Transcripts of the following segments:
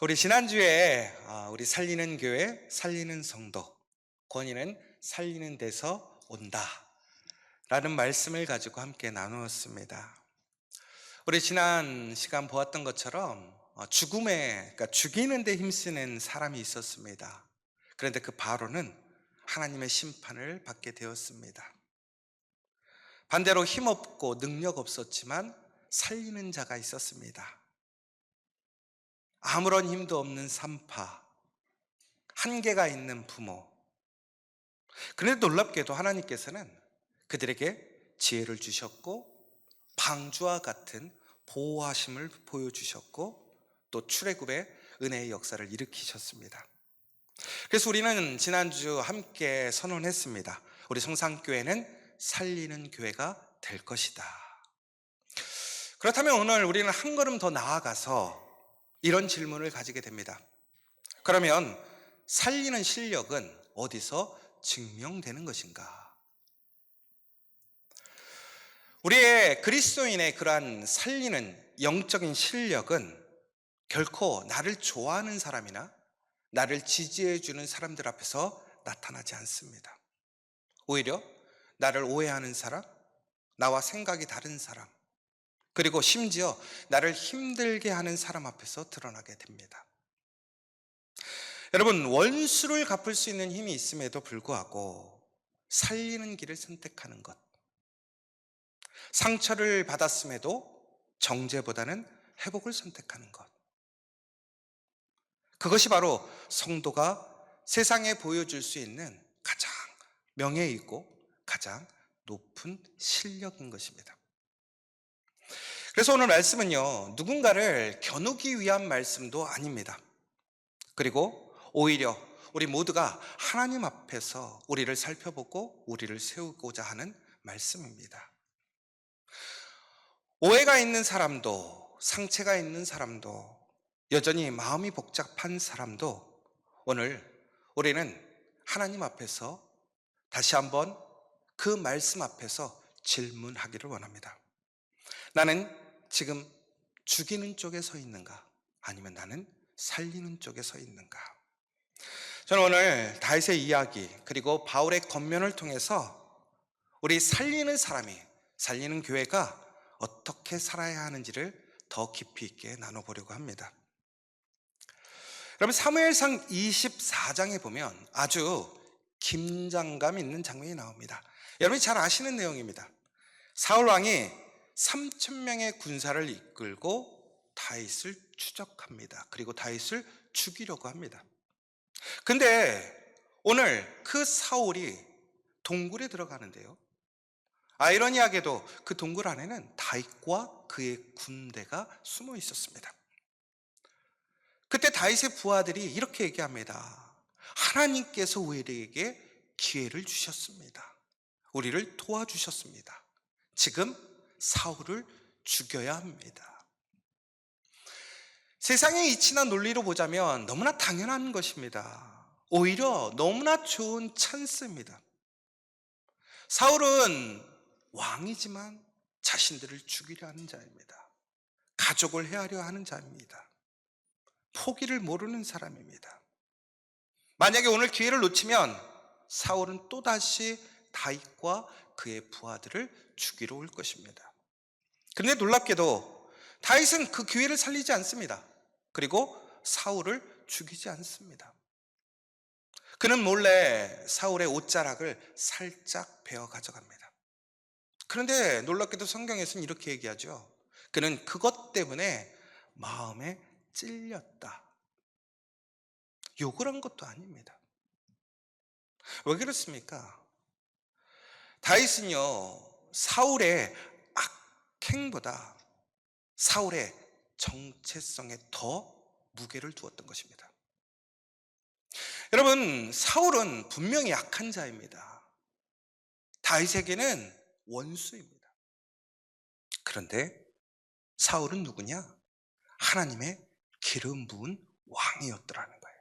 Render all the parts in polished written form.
우리 지난주에 우리 살리는 교회, 살리는 성도, 권위는 살리는 데서 온다 라는 말씀을 가지고 함께 나누었습니다. 우리 지난 시간 보았던 것처럼 그러니까 죽이는 데 힘쓰는 사람이 있었습니다. 그런데 그 바로는 하나님의 심판을 받게 되었습니다. 반대로 힘없고 능력 없었지만 살리는 자가 있었습니다. 아무런 힘도 없는 산파, 한계가 있는 부모. 그런데 놀랍게도 하나님께서는 그들에게 지혜를 주셨고 방주와 같은 보호하심을 보여주셨고 또 출애굽의 은혜의 역사를 일으키셨습니다. 그래서 우리는 지난주 함께 선언했습니다. 우리 성산교회는 살리는 교회가 될 것이다. 그렇다면 오늘 우리는 한 걸음 더 나아가서 이런 질문을 가지게 됩니다. 그러면 살리는 실력은 어디서 증명되는 것인가? 우리의 그리스도인의 그러한 살리는 영적인 실력은 결코 나를 좋아하는 사람이나 나를 지지해 주는 사람들 앞에서 나타나지 않습니다. 오히려 나를 오해하는 사람, 나와 생각이 다른 사람, 그리고 심지어 나를 힘들게 하는 사람 앞에서 드러나게 됩니다. 여러분, 원수를 갚을 수 있는 힘이 있음에도 불구하고 살리는 길을 선택하는 것, 상처를 받았음에도 정죄보다는 회복을 선택하는 것, 그것이 바로 성도가 세상에 보여줄 수 있는 가장 명예 있고 가장 높은 실력인 것입니다. 그래서 오늘 말씀은요, 누군가를 겨누기 위한 말씀도 아닙니다. 그리고 오히려 우리 모두가 하나님 앞에서 우리를 살펴보고 우리를 세우고자 하는 말씀입니다. 오해가 있는 사람도, 상처가 있는 사람도, 여전히 마음이 복잡한 사람도 오늘 우리는 하나님 앞에서 다시 한번 그 말씀 앞에서 질문하기를 원합니다. 나는 지금 죽이는 쪽에 서 있는가? 아니면 나는 살리는 쪽에 서 있는가? 저는 오늘 다윗의 이야기 그리고 바울의 권면을 통해서 우리 살리는 사람이, 살리는 교회가 어떻게 살아야 하는지를 더 깊이 있게 나눠보려고 합니다. 여러분, 사무엘상 24장에 보면 아주 긴장감 있는 장면이 나옵니다. 여러분이 잘 아시는 내용입니다. 사울 왕이 3,000명의 군사를 이끌고 다윗을 추적합니다. 그리고 다윗을 죽이려고 합니다. 근데 오늘 그 사울이 동굴에 들어가는데요, 아이러니하게도 그 동굴 안에는 다윗과 그의 군대가 숨어 있었습니다. 그때 다윗의 부하들이 이렇게 얘기합니다. 하나님께서 우리에게 기회를 주셨습니다. 우리를 도와주셨습니다. 지금 사울을 죽여야 합니다. 세상의 이치나 논리로 보자면 너무나 당연한 것입니다. 오히려 너무나 좋은 찬스입니다. 사울은 왕이지만 자신들을 죽이려 하는 자입니다. 가족을 해하려 하는 자입니다. 포기를 모르는 사람입니다. 만약에 오늘 기회를 놓치면 사울은 또다시 다윗과 그의 부하들을 죽이러 올 것입니다. 그런데 놀랍게도 다윗은 그 기회를 살리지 않습니다. 그리고 사울을 죽이지 않습니다. 그는 몰래 사울의 옷자락을 살짝 베어 가져갑니다. 그런데 놀랍게도 성경에서는 이렇게 얘기하죠. 그는 그것 때문에 마음에 찔렸다. 욕을 한 것도 아닙니다. 왜 그렇습니까? 다윗은요, 사울의 악행보다 사울의 정체성에 더 무게를 두었던 것입니다. 여러분, 사울은 분명히 약한 자입니다. 다윗에게는 원수입니다. 그런데 사울은 누구냐? 하나님의 기름 부은 왕이었더라는 거예요.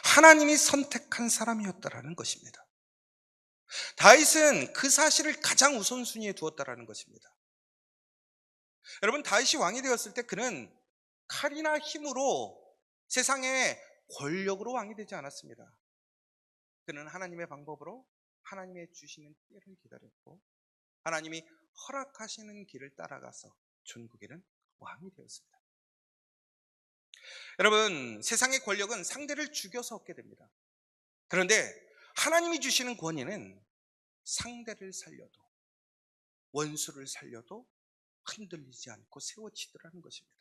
하나님이 선택한 사람이었다라는 것입니다. 다윗은 그 사실을 가장 우선순위에 두었다라는 것입니다. 여러분, 다윗이 왕이 되었을 때 그는 칼이나 힘으로 세상의 권력으로 왕이 되지 않았습니다. 그는 하나님의 방법으로 하나님의 주시는 때를 기다렸고 하나님이 허락하시는 길을 따라가서 전국에는 왕이 되었습니다. 여러분, 세상의 권력은 상대를 죽여서 얻게 됩니다. 그런데 하나님이 주시는 권위는 상대를 살려도 원수를 살려도 흔들리지 않고 세워지더라는 것입니다.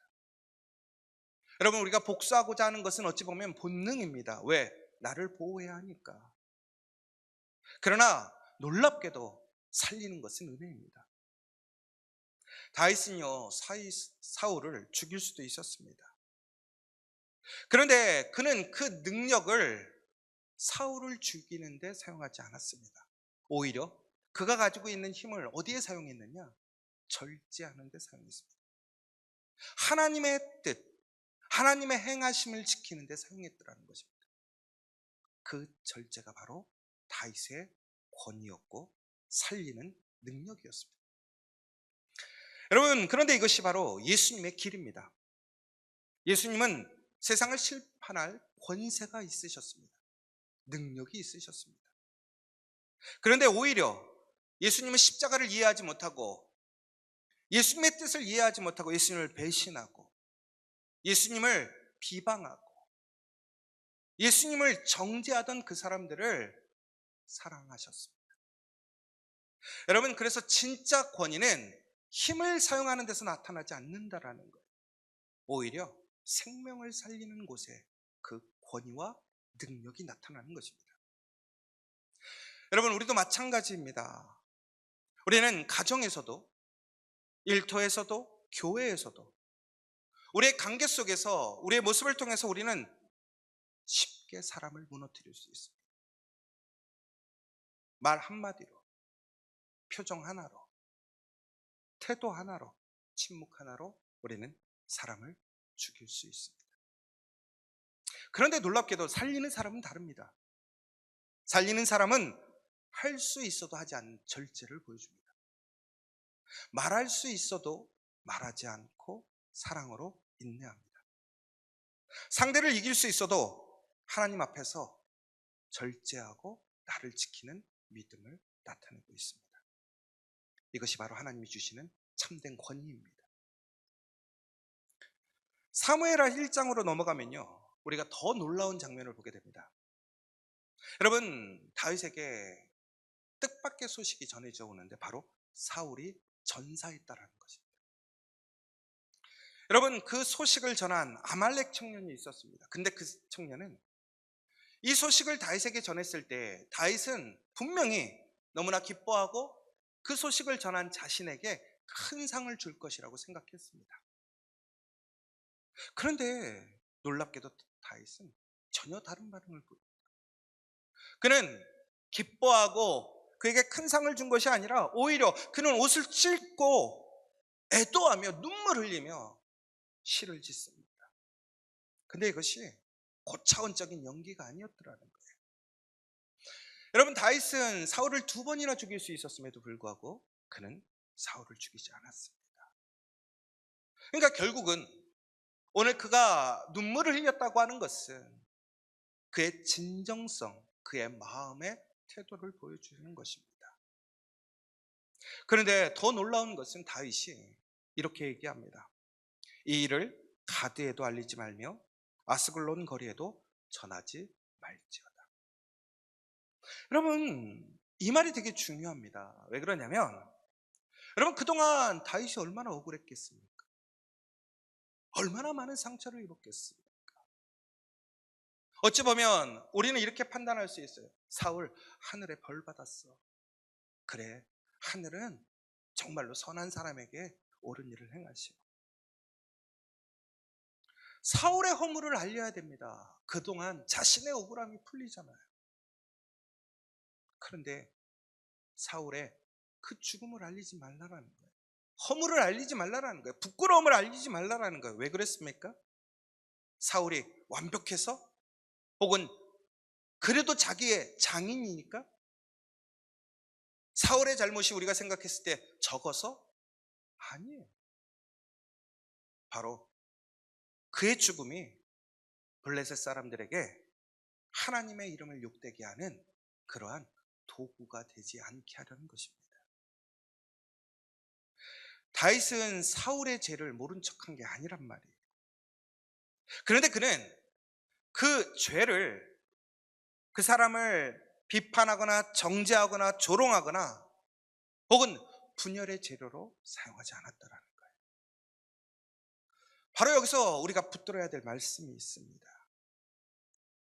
여러분, 우리가 복수하고자 하는 것은 어찌 보면 본능입니다. 왜? 나를 보호해야 하니까. 그러나 놀랍게도 살리는 것은 은혜입니다. 다윗은요, 사울을 죽일 수도 있었습니다. 그런데 그는 그 능력을 사울을 죽이는 데 사용하지 않았습니다. 오히려 그가 가지고 있는 힘을 어디에 사용했느냐? 절제하는 데 사용했습니다. 하나님의 뜻, 하나님의 행하심을 지키는 데 사용했더라는 것입니다. 그 절제가 바로 다윗의 권위였고 살리는 능력이었습니다. 여러분, 그런데 이것이 바로 예수님의 길입니다. 예수님은 세상을 심판할 권세가 있으셨습니다. 능력이 있으셨습니다. 그런데 오히려 예수님은 십자가를 이해하지 못하고 예수님의 뜻을 이해하지 못하고 예수님을 배신하고 예수님을 비방하고 예수님을 정죄하던 그 사람들을 사랑하셨습니다. 여러분, 그래서 진짜 권위는 힘을 사용하는 데서 나타나지 않는다라는 거예요. 오히려 생명을 살리는 곳에 그 권위와 능력이 나타나는 것입니다. 여러분, 우리도 마찬가지입니다. 우리는 가정에서도 일터에서도 교회에서도 우리의 관계 속에서 우리의 모습을 통해서 우리는 쉽게 사람을 무너뜨릴 수 있습니다. 말 한마디로, 표정 하나로, 태도 하나로, 침묵 하나로 우리는 사람을 죽일 수 있습니다. 그런데 놀랍게도 살리는 사람은 다릅니다. 살리는 사람은 할 수 있어도 하지 않는 절제를 보여줍니다. 말할 수 있어도 말하지 않고 사랑으로 인내합니다. 상대를 이길 수 있어도 하나님 앞에서 절제하고 나를 지키는 믿음을 나타내고 있습니다. 이것이 바로 하나님이 주시는 참된 권위입니다. 사무엘하 1장으로 넘어가면요, 우리가 더 놀라운 장면을 보게 됩니다. 여러분, 다윗에게 뜻밖의 소식이 전해져 오는데 바로 사울이 전사했다라는 것입니다. 여러분, 그 소식을 전한 아말렉 청년이 있었습니다. 근데 그 청년은 이 소식을 다윗에게 전했을 때 다윗은 분명히 너무나 기뻐하고 그 소식을 전한 자신에게 큰 상을 줄 것이라고 생각했습니다. 그런데 놀랍게도 다윗은 전혀 다른 반응을 보입니다. 그는 기뻐하고 그에게 큰 상을 준 것이 아니라 오히려 그는 옷을 찢고 애도하며 눈물 흘리며 시를 짓습니다. 근데 이것이 고차원적인 연기가 아니었더라는 거예요. 여러분, 다윗은 사울을 2번이나 죽일 수 있었음에도 불구하고 그는 사울을 죽이지 않았습니다. 그러니까 결국은 오늘 그가 눈물을 흘렸다고 하는 것은 그의 진정성, 그의 마음의 태도를 보여주는 것입니다. 그런데 더 놀라운 것은 다윗이 이렇게 얘기합니다. 이 일을 가드에도 알리지 말며 아스글론 거리에도 전하지 말지어다. 여러분, 이 말이 되게 중요합니다. 왜 그러냐면 여러분, 그동안 다윗이 얼마나 억울했겠습니까? 얼마나 많은 상처를 입었겠습니까? 어찌 보면 우리는 이렇게 판단할 수 있어요. 사울, 하늘에 벌 받았어. 그래, 하늘은 정말로 선한 사람에게 옳은 일을 행하시오. 사울의 허물을 알려야 됩니다. 그동안 자신의 억울함이 풀리잖아요. 그런데 사울의 그 죽음을 알리지 말라라는 거예요. 허물을 알리지 말라라는 거예요. 부끄러움을 알리지 말라라는 거예요. 왜 그랬습니까? 사울이 완벽해서? 혹은 그래도 자기의 장인이니까? 사울의 잘못이 우리가 생각했을 때 적어서? 아니에요. 바로 그의 죽음이 블레셋 사람들에게 하나님의 이름을 욕되게 하는 그러한 도구가 되지 않게 하려는 것입니다. 다윗은 사울의 죄를 모른 척한 게 아니란 말이에요. 그런데 그는 그 죄를, 그 사람을 비판하거나 정죄하거나 조롱하거나 혹은 분열의 재료로 사용하지 않았다라는 거예요. 바로 여기서 우리가 붙들어야 될 말씀이 있습니다.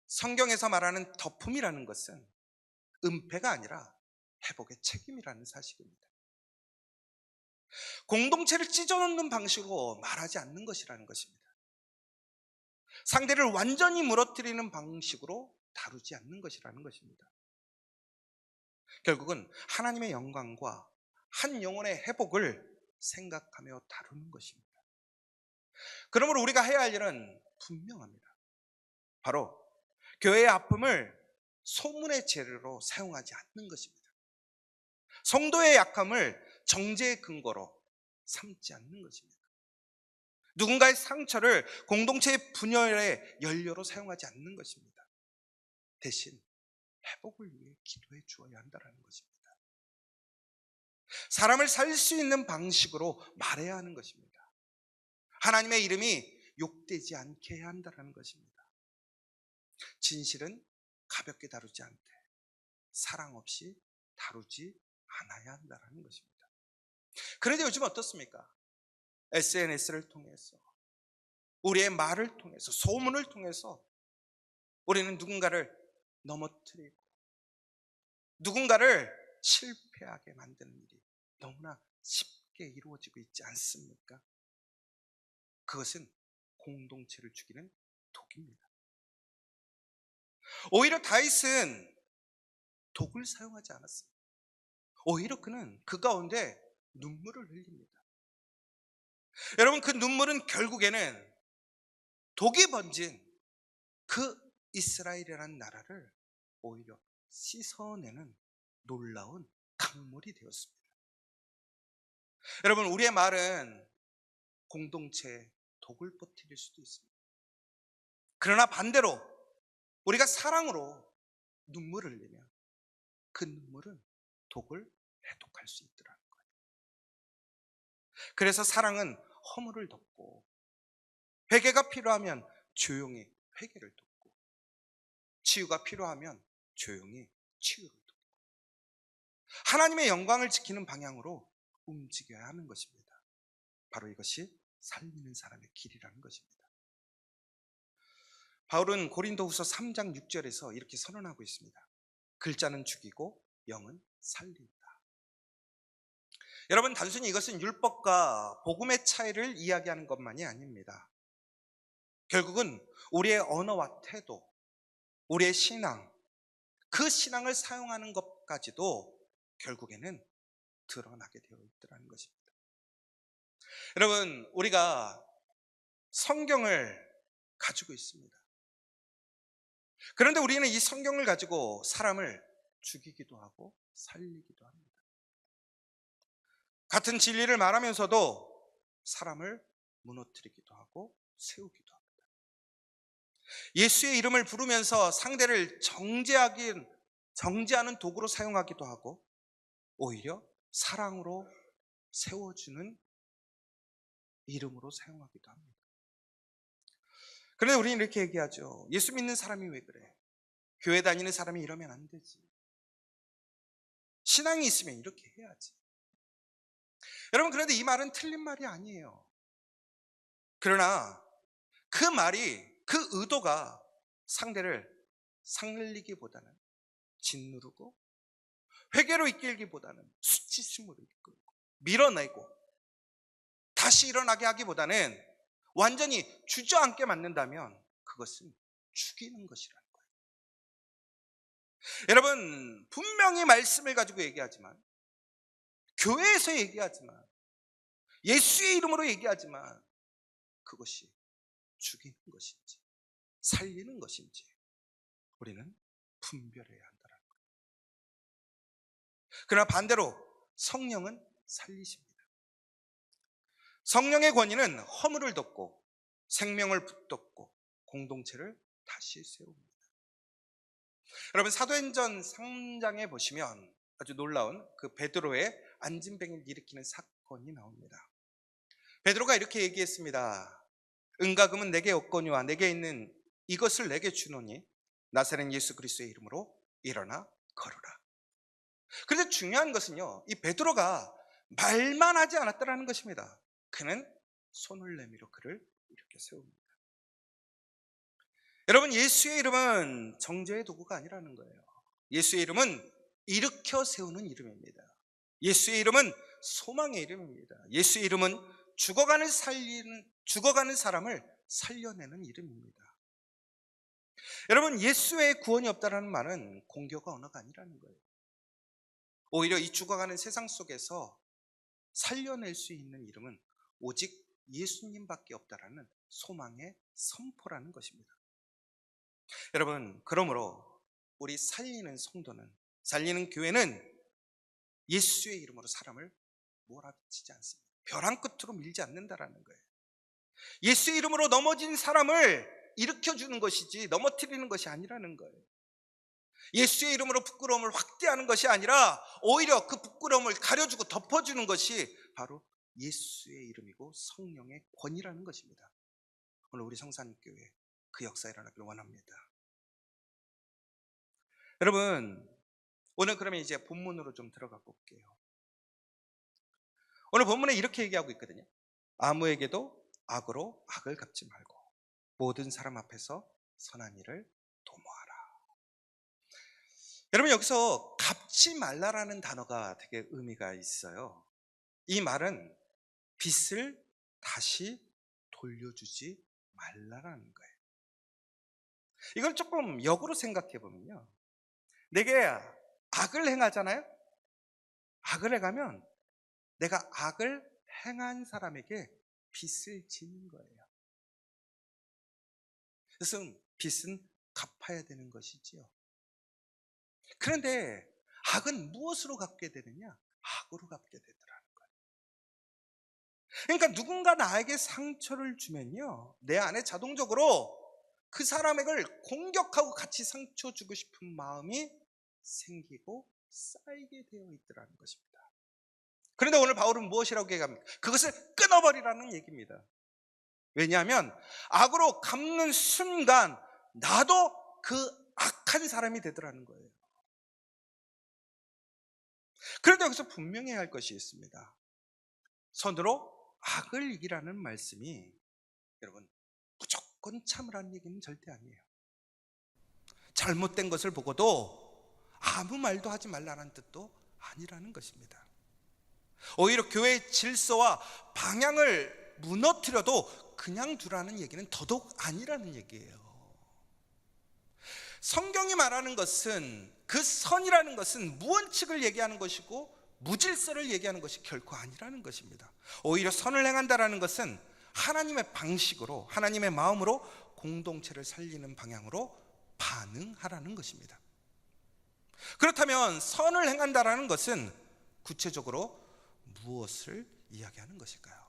성경에서 말하는 덮음이라는 것은 은폐가 아니라 회복의 책임이라는 사실입니다. 공동체를 찢어놓는 방식으로 말하지 않는 것이라는 것입니다. 상대를 완전히 무너뜨리는 방식으로 다루지 않는 것이라는 것입니다. 결국은 하나님의 영광과 한 영혼의 회복을 생각하며 다루는 것입니다. 그러므로 우리가 해야 할 일은 분명합니다. 바로 교회의 아픔을 소문의 재료로 사용하지 않는 것입니다. 성도의 약함을 정죄의 근거로 삼지 않는 것입니다. 누군가의 상처를 공동체의 분열의 연료로 사용하지 않는 것입니다. 대신 회복을 위해 기도해 주어야 한다는 것입니다. 사람을 살 수 있는 방식으로 말해야 하는 것입니다. 하나님의 이름이 욕되지 않게 해야 한다는 것입니다. 진실은 가볍게 다루지 않되 사랑 없이 다루지 않아야 한다는 것입니다. 그런데 요즘 어떻습니까? SNS를 통해서, 우리의 말을 통해서, 소문을 통해서 우리는 누군가를 넘어뜨리고 누군가를 실패하게 만드는 일이 너무나 쉽게 이루어지고 있지 않습니까? 그것은 공동체를 죽이는 독입니다. 오히려 다윗은 독을 사용하지 않았습니다. 오히려 그는 그 가운데 눈물을 흘립니다. 여러분, 그 눈물은 결국에는 독이 번진 그 이스라엘이라는 나라를 오히려 씻어내는 놀라운 강물이 되었습니다. 여러분, 우리의 말은 공동체에 독을 퍼뜨릴 수도 있습니다. 그러나 반대로 우리가 사랑으로 눈물을 흘리면 그 눈물은 독을 해독할 수 있더라는 거예요. 그래서 사랑은 허물을 덮고, 회개가 필요하면 조용히 회개를 돕고, 치유가 필요하면 조용히 치유를 돕고, 하나님의 영광을 지키는 방향으로 움직여야 하는 것입니다. 바로 이것이 살리는 사람의 길이라는 것입니다. 바울은 고린도후서 3장 6절에서 이렇게 선언하고 있습니다. 글자는 죽이고 영은 살린다. 여러분, 단순히 이것은 율법과 복음의 차이를 이야기하는 것만이 아닙니다. 결국은 우리의 언어와 태도, 우리의 신앙, 그 신앙을 사용하는 것까지도 결국에는 드러나게 되어 있더라는 것입니다. 여러분, 우리가 성경을 가지고 있습니다. 그런데 우리는 이 성경을 가지고 사람을 죽이기도 하고 살리기도 합니다. 같은 진리를 말하면서도 사람을 무너뜨리기도 하고 세우기도 합니다. 예수의 이름을 부르면서 상대를 정죄하는 도구로 사용하기도 하고, 오히려 사랑으로 세워주는 이름으로 사용하기도 합니다. 그런데 우리는 이렇게 얘기하죠. 예수 믿는 사람이 왜 그래? 교회 다니는 사람이 이러면 안 되지. 신앙이 있으면 이렇게 해야지. 여러분, 그런데 이 말은 틀린 말이 아니에요. 그러나 그 말이, 그 의도가 상대를 상늘리기보다는 짓누르고, 회개로 이끌기보다는 수치심으로 이끌고 밀어내고 다시 일어나게 하기보다는 완전히 주저앉게 만든다면 그것은 죽이는 것이라는 거예요. 여러분, 분명히 말씀을 가지고 얘기하지만, 교회에서 얘기하지만, 예수의 이름으로 얘기하지만, 그것이 죽이는 것인지 살리는 것인지 우리는 분별해야 한다는 거예요. 그러나 반대로 성령은 살리십니다. 성령의 권위는 허물을 덮고 생명을 붙잡고 공동체를 다시 세웁니다. 여러분, 사도행전 3장에 보시면 아주 놀라운 그 베드로의 안진뱅이를 일으키는 사건이 나옵니다. 베드로가 이렇게 얘기했습니다. 은과 금은 내게 없거니와 내게 있는 이것을 내게 주노니 나사렛 예수 그리스도의 이름으로 일어나 걸으라. 그런데 중요한 것은요, 이 베드로가 말만 하지 않았다는 것입니다. 그는 손을 내밀어 그를 이렇게 세웁니다. 여러분, 예수의 이름은 정죄의 도구가 아니라는 거예요. 예수의 이름은 일으켜 세우는 이름입니다. 예수의 이름은 소망의 이름입니다. 예수의 이름은 죽어가는 사람을 살려내는 이름입니다. 여러분, 예수의 구원이 없다는 말은 공교가 언어가 아니라는 거예요. 오히려 이 죽어가는 세상 속에서 살려낼 수 있는 이름은 오직 예수님밖에 없다라는 소망의 선포라는 것입니다. 여러분, 그러므로 우리 살리는 성도는, 살리는 교회는 예수의 이름으로 사람을 몰아치지 않습니다. 벼랑 끝으로 밀지 않는다라는 거예요. 예수의 이름으로 넘어진 사람을 일으켜주는 것이지 넘어뜨리는 것이 아니라는 거예요. 예수의 이름으로 부끄러움을 확대하는 것이 아니라 오히려 그 부끄러움을 가려주고 덮어주는 것이 바로 예수의 이름이고 성령의 권위라는 것입니다. 오늘 우리 성산교회 그 역사가 일어나길 원합니다. 여러분, 오늘 그러면 이제 본문으로 좀 들어가 볼게요. 오늘 본문에 이렇게 얘기하고 있거든요. 아무에게도 악으로 악을 갚지 말고 모든 사람 앞에서 선한 일을 도모하라. 여러분, 여기서 갚지 말라라는 단어가 되게 의미가 있어요. 이 말은 빚을 다시 돌려주지 말라라는 거예요. 이걸 조금 역으로 생각해 보면요, 내게 악을 행하잖아요. 악을 행하면 내가 악을 행한 사람에게 빚을 지는 거예요. 그래서 빚은 갚아야 되는 것이지요. 그런데 악은 무엇으로 갚게 되느냐? 악으로 갚게 되더라는 거예요. 그러니까 누군가 나에게 상처를 주면요, 내 안에 자동적으로 그 사람을 공격하고 같이 상처 주고 싶은 마음이 생기고 쌓이게 되어 있더라는 것입니다. 그런데 오늘 바울은 무엇이라고 얘기합니까? 그것을 끊어버리라는 얘기입니다. 왜냐하면 악으로 갚는 순간 나도 그 악한 사람이 되더라는 거예요. 그런데 여기서 분명히 할 것이 있습니다. 선으로 악을 이기라는 말씀이 여러분 무조건 참으라는 얘기는 절대 아니에요. 잘못된 것을 보고도 아무 말도 하지 말라는 뜻도 아니라는 것입니다. 오히려 교회의 질서와 방향을 무너뜨려도 그냥 두라는 얘기는 더더욱 아니라는 얘기예요. 성경이 말하는 것은, 그 선이라는 것은 무원칙을 얘기하는 것이고 무질서를 얘기하는 것이 결코 아니라는 것입니다. 오히려 선을 행한다라는 것은 하나님의 방식으로, 하나님의 마음으로 공동체를 살리는 방향으로 반응하라는 것입니다. 그렇다면 선을 행한다라는 것은 구체적으로 무엇을 이야기하는 것일까요?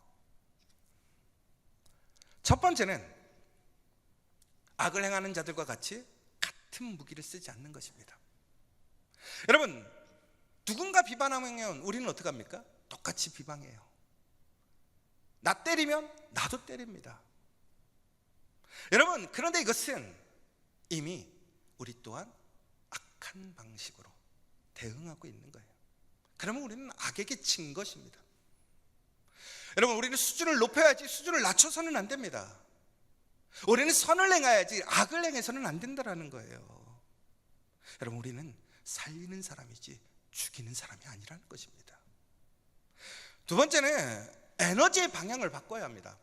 첫 번째는 악을 행하는 자들과 같이 같은 무기를 쓰지 않는 것입니다. 여러분, 누군가 비방하면 우리는 어떻게 합니까? 똑같이 비방해요. 나 때리면 나도 때립니다. 여러분, 그런데 이것은 이미 우리 또한 악한 방식으로 대응하고 있는 거예요. 그러면 우리는 악에게 진 것입니다. 여러분, 우리는 수준을 높여야지 수준을 낮춰서는 안 됩니다. 우리는 선을 행해야지 악을 행해서는 안 된다는 거예요. 여러분, 우리는 살리는 사람이지 죽이는 사람이 아니라는 것입니다. 두 번째는 에너지의 방향을 바꿔야 합니다.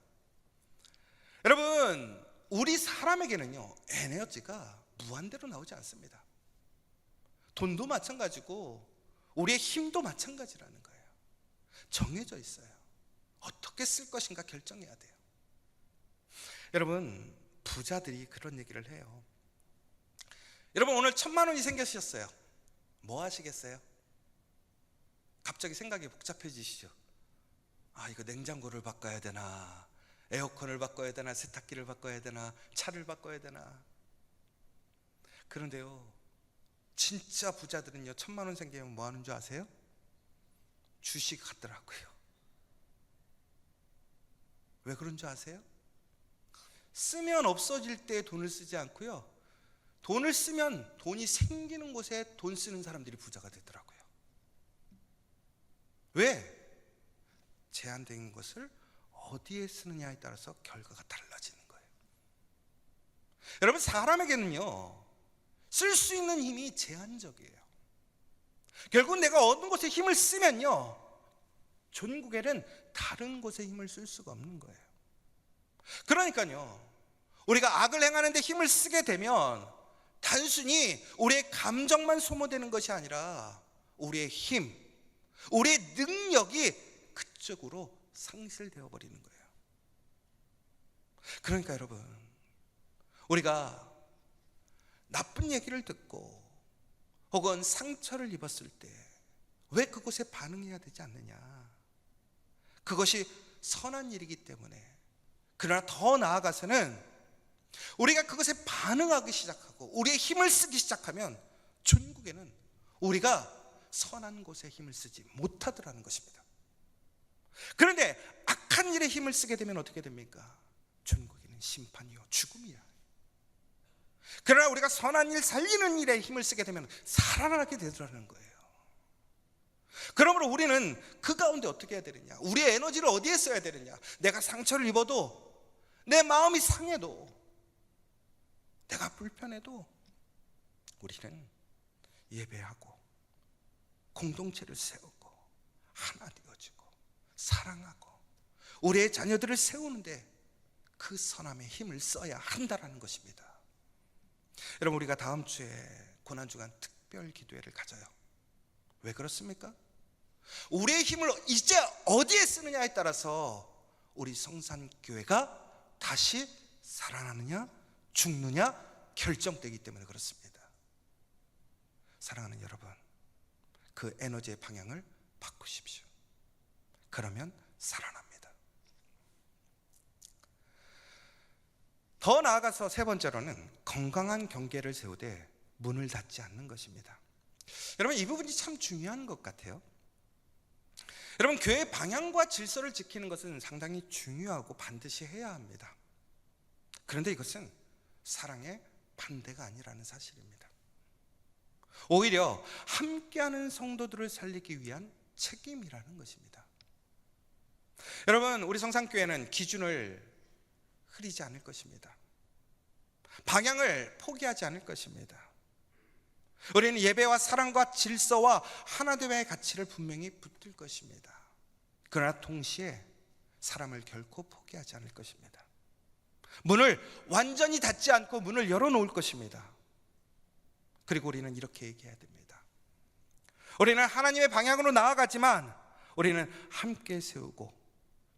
여러분, 우리 사람에게는요, 에너지가 무한대로 나오지 않습니다. 돈도 마찬가지고 우리의 힘도 마찬가지라는 거예요. 정해져 있어요. 어떻게 쓸 것인가 결정해야 돼요. 여러분, 부자들이 그런 얘기를 해요. 여러분, 오늘 1,000만 원이 생기셨어요. 뭐 하시겠어요? 갑자기 생각이 복잡해지시죠. 아, 이거 냉장고를 바꿔야 되나, 에어컨을 바꿔야 되나, 세탁기를 바꿔야 되나, 차를 바꿔야 되나. 그런데요, 진짜 부자들은요, 1,000만 원 생기면 뭐 하는 줄 아세요? 주식 하더라고요. 왜 그런 줄 아세요? 쓰면 없어질 때 돈을 쓰지 않고요, 돈을 쓰면 돈이 생기는 곳에 돈 쓰는 사람들이 부자가 되더라고요. 왜? 제한된 것을 어디에 쓰느냐에 따라서 결과가 달라지는 거예요. 여러분, 사람에게는요, 쓸 수 있는 힘이 제한적이에요. 결국 내가 어느 곳에 힘을 쓰면요, 전국에는 다른 곳에 힘을 쓸 수가 없는 거예요. 그러니까요, 우리가 악을 행하는데 힘을 쓰게 되면 단순히 우리의 감정만 소모되는 것이 아니라 우리의 힘, 우리의 능력이 그쪽으로 상실되어 버리는 거예요. 그러니까 여러분, 우리가 나쁜 얘기를 듣고 혹은 상처를 입었을 때 왜 그곳에 반응해야 되지 않느냐? 그것이 선한 일이기 때문에. 그러나 더 나아가서는 우리가 그것에 반응하기 시작하고 우리의 힘을 쓰기 시작하면 전국에는 우리가 선한 곳에 힘을 쓰지 못하더라는 것입니다. 그런데 악한 일에 힘을 쓰게 되면 어떻게 됩니까? 전국에는 심판이요, 죽음이야. 그러나 우리가 선한 일, 살리는 일에 힘을 쓰게 되면 살아나게 되더라는 거예요. 그러므로 우리는 그 가운데 어떻게 해야 되느냐? 우리의 에너지를 어디에 써야 되느냐? 내가 상처를 입어도, 내 마음이 상해도, 내가 불편해도 우리는 예배하고 공동체를 세우고 하나 되어지고 사랑하고 우리의 자녀들을 세우는데 그 선함의 힘을 써야 한다는 것입니다. 여러분, 우리가 다음 주에 고난주간 특별 기도회를 가져요. 왜 그렇습니까? 우리의 힘을 이제 어디에 쓰느냐에 따라서 우리 성산교회가 다시 살아나느냐 죽느냐 결정되기 때문에 그렇습니다. 사랑하는 여러분, 그 에너지의 방향을 바꾸십시오. 그러면 살아납니다. 더 나아가서 세 번째로는 건강한 경계를 세우되 문을 닫지 않는 것입니다. 여러분, 이 부분이 참 중요한 것 같아요. 여러분, 교회의 방향과 질서를 지키는 것은 상당히 중요하고 반드시 해야 합니다. 그런데 이것은 사랑의 반대가 아니라는 사실입니다. 오히려 함께하는 성도들을 살리기 위한 책임이라는 것입니다. 여러분, 우리 성산교회는 기준을 흐리지 않을 것입니다. 방향을 포기하지 않을 것입니다. 우리는 예배와 사랑과 질서와 하나됨의 가치를 분명히 붙들 것입니다. 그러나 동시에 사람을 결코 포기하지 않을 것입니다. 문을 완전히 닫지 않고 문을 열어놓을 것입니다. 그리고 우리는 이렇게 얘기해야 됩니다. 우리는 하나님의 방향으로 나아가지만 우리는 함께 세우고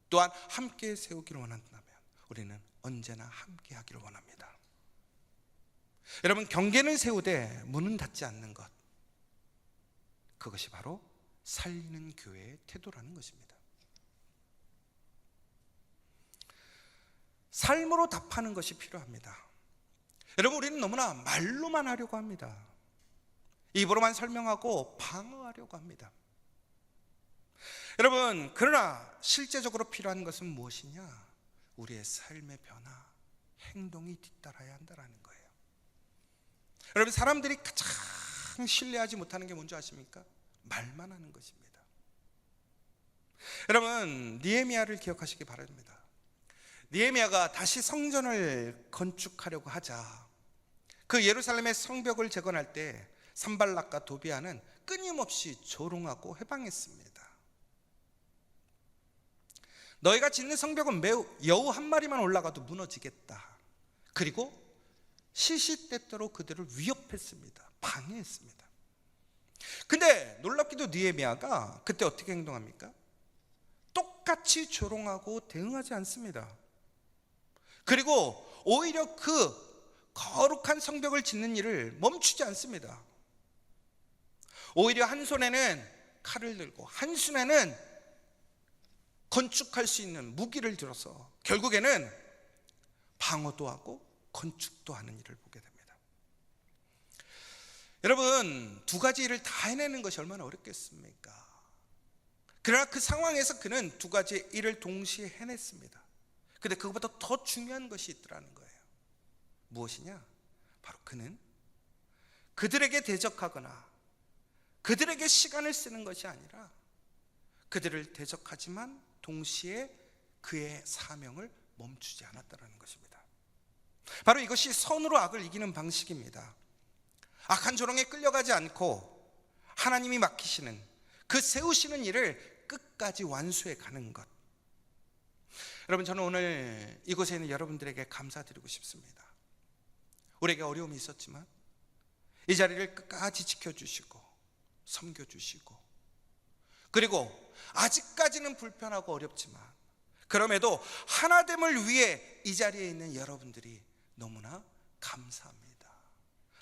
또한 함께 세우기를 원한다면 우리는 언제나 함께 하기를 원합니다. 여러분, 경계는 세우되 문은 닫지 않는 것, 그것이 바로 살리는 교회의 태도라는 것입니다. 삶으로 답하는 것이 필요합니다. 여러분, 우리는 너무나 말로만 하려고 합니다. 입으로만 설명하고 방어하려고 합니다. 여러분, 그러나 실제적으로 필요한 것은 무엇이냐? 우리의 삶의 변화, 행동이 뒤따라야 한다는 거예요. 여러분, 사람들이 가장 신뢰하지 못하는 게 뭔지 아십니까? 말만 하는 것입니다. 여러분, 느헤미야를 기억하시기 바랍니다. 느헤미야가 다시 성전을 건축하려고 하자 그 예루살렘의 성벽을 재건할 때 산발락과 도비아는 끊임없이 조롱하고 해방했습니다. 너희가 짓는 성벽은 매우 여우 한 마리만 올라가도 무너지겠다. 그리고 시시때때로 그들을 위협했습니다. 방해했습니다. 근데 놀랍게도 느헤미야가 그때 어떻게 행동합니까? 똑같이 조롱하고 대응하지 않습니다. 그리고 오히려 그 거룩한 성벽을 짓는 일을 멈추지 않습니다. 오히려 한 손에는 칼을 들고 한 손에는 건축할 수 있는 무기를 들어서 결국에는 방어도 하고 건축도 하는 일을 보게 됩니다. 여러분, 두 가지 일을 다 해내는 것이 얼마나 어렵겠습니까? 그러나 그 상황에서 그는 두 가지 일을 동시에 해냈습니다. 근데 그것보다 더 중요한 것이 있더라는 거예요. 무엇이냐? 바로 그는 그들에게 대적하거나 그들에게 시간을 쓰는 것이 아니라 그들을 대적하지만 동시에 그의 사명을 멈추지 않았다는 것입니다. 바로 이것이 선으로 악을 이기는 방식입니다. 악한 조롱에 끌려가지 않고 하나님이 맡기시는 그 세우시는 일을 끝까지 완수해 가는 것. 여러분, 저는 오늘 이곳에 있는 여러분들에게 감사드리고 싶습니다. 우리에게 어려움이 있었지만 이 자리를 끝까지 지켜주시고 섬겨주시고, 그리고 아직까지는 불편하고 어렵지만 그럼에도 하나됨을 위해 이 자리에 있는 여러분들이 너무나 감사합니다.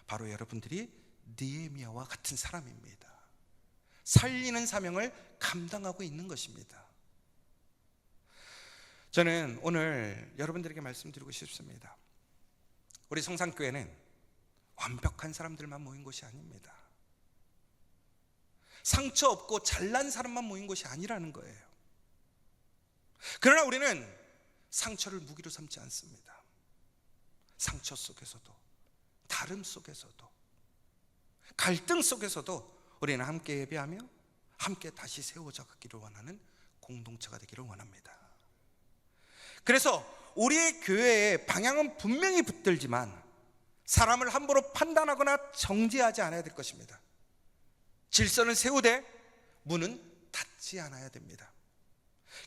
바로 여러분들이 느헤미야와 같은 사람입니다. 살리는 사명을 감당하고 있는 것입니다. 저는 오늘 여러분들에게 말씀드리고 싶습니다. 우리 성산교회는 완벽한 사람들만 모인 곳이 아닙니다. 상처 없고 잘난 사람만 모인 곳이 아니라는 거예요. 그러나 우리는 상처를 무기로 삼지 않습니다. 상처 속에서도, 다름 속에서도, 갈등 속에서도 우리는 함께 예배하며 함께 다시 세워져 가기를 원하는 공동체가 되기를 원합니다. 그래서 우리의 교회의 방향은 분명히 붙들지만 사람을 함부로 판단하거나 정죄하지 않아야 될 것입니다. 질서는 세우되 문은 닫지 않아야 됩니다.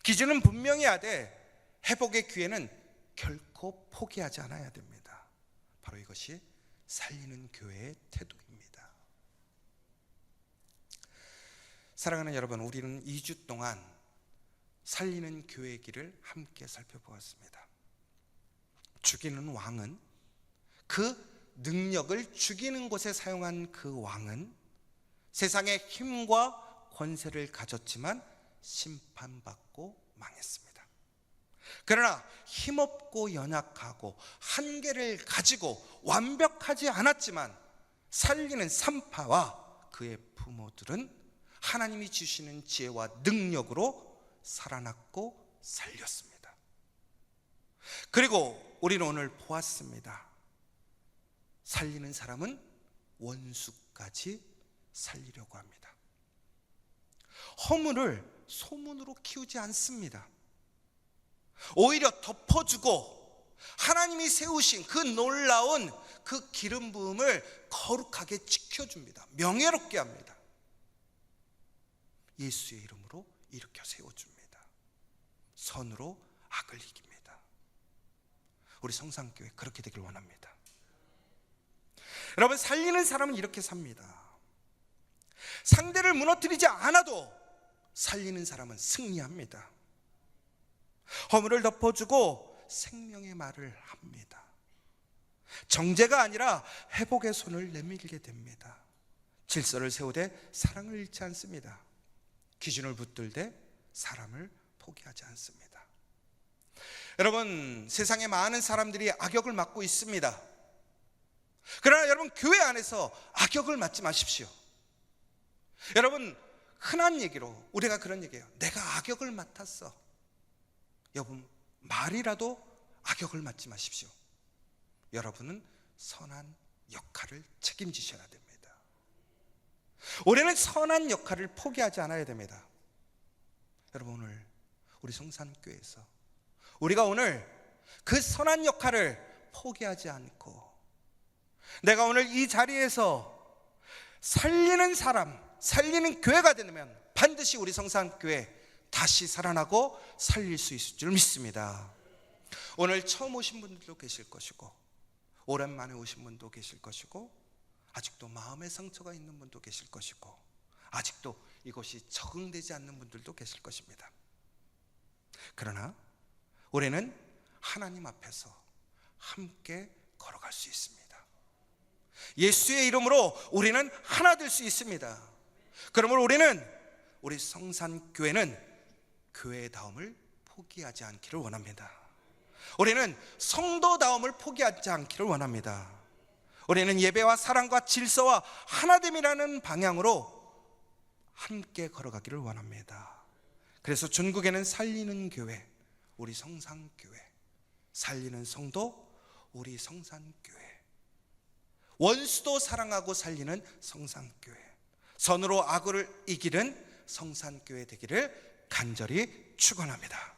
기준은 분명히 하되 회복의 기회는 결코 포기하지 않아야 됩니다. 바로 이것이 살리는 교회의 태도입니다. 사랑하는 여러분, 우리는 2주 동안 살리는 교회의 길을 함께 살펴보았습니다. 죽이는 왕은, 그 능력을 죽이는 곳에 사용한 그 왕은 세상의 힘과 권세를 가졌지만 심판받고 망했습니다. 그러나 힘없고 연약하고 한계를 가지고 완벽하지 않았지만 살리는 산파와 그의 부모들은 하나님이 주시는 지혜와 능력으로 살아났고 살렸습니다. 그리고 우리는 오늘 보았습니다. 살리는 사람은 원수까지 살리려고 합니다. 허물을 소문으로 키우지 않습니다. 오히려 덮어주고 하나님이 세우신 그 놀라운 그 기름 부음을 거룩하게 지켜줍니다. 명예롭게 합니다. 예수의 이름으로 일으켜 세워줍니다. 선으로 악을 이깁니다. 우리 성산교회 그렇게 되길 원합니다. 여러분, 살리는 사람은 이렇게 삽니다. 상대를 무너뜨리지 않아도 살리는 사람은 승리합니다. 허물을 덮어주고 생명의 말을 합니다. 정죄가 아니라 회복의 손을 내밀게 됩니다. 질서를 세우되 사랑을 잃지 않습니다. 기준을 붙들되 사람을 포기하지 않습니다. 여러분, 세상에 많은 사람들이 악역을 맡고 있습니다. 그러나 여러분, 교회 안에서 악역을 맡지 마십시오. 여러분, 흔한 얘기로 우리가 그런 얘기해요. 내가 악역을 맡았어. 여러분, 말이라도 악역을 맡지 마십시오. 여러분은 선한 역할을 책임지셔야 됩니다. 우리는 선한 역할을 포기하지 않아야 됩니다. 여러분, 오늘 우리 성산교회에서 우리가 오늘 그 선한 역할을 포기하지 않고 내가 오늘 이 자리에서 살리는 사람, 살리는 교회가 되면 반드시 우리 성산교회 다시 살아나고 살릴 수 있을 줄 믿습니다. 오늘 처음 오신 분들도 계실 것이고 오랜만에 오신 분도 계실 것이고 아직도 마음의 상처가 있는 분도 계실 것이고 아직도 이것이 적응되지 않는 분들도 계실 것입니다. 그러나 우리는 하나님 앞에서 함께 걸어갈 수 있습니다. 예수의 이름으로 우리는 하나 될 수 있습니다. 그러므로 우리 성산교회는 교회다움을 포기하지 않기를 원합니다. 우리는 성도다움을 포기하지 않기를 원합니다. 우리는 예배와 사랑과 질서와 하나됨이라는 방향으로 함께 걸어가기를 원합니다. 그래서 전국에는 살리는 교회, 우리 성산교회, 살리는 성도, 우리 성산교회, 원수도 사랑하고 살리는 성산교회, 선으로 악을 이기는 성산교회 되기를 간절히 축원합니다.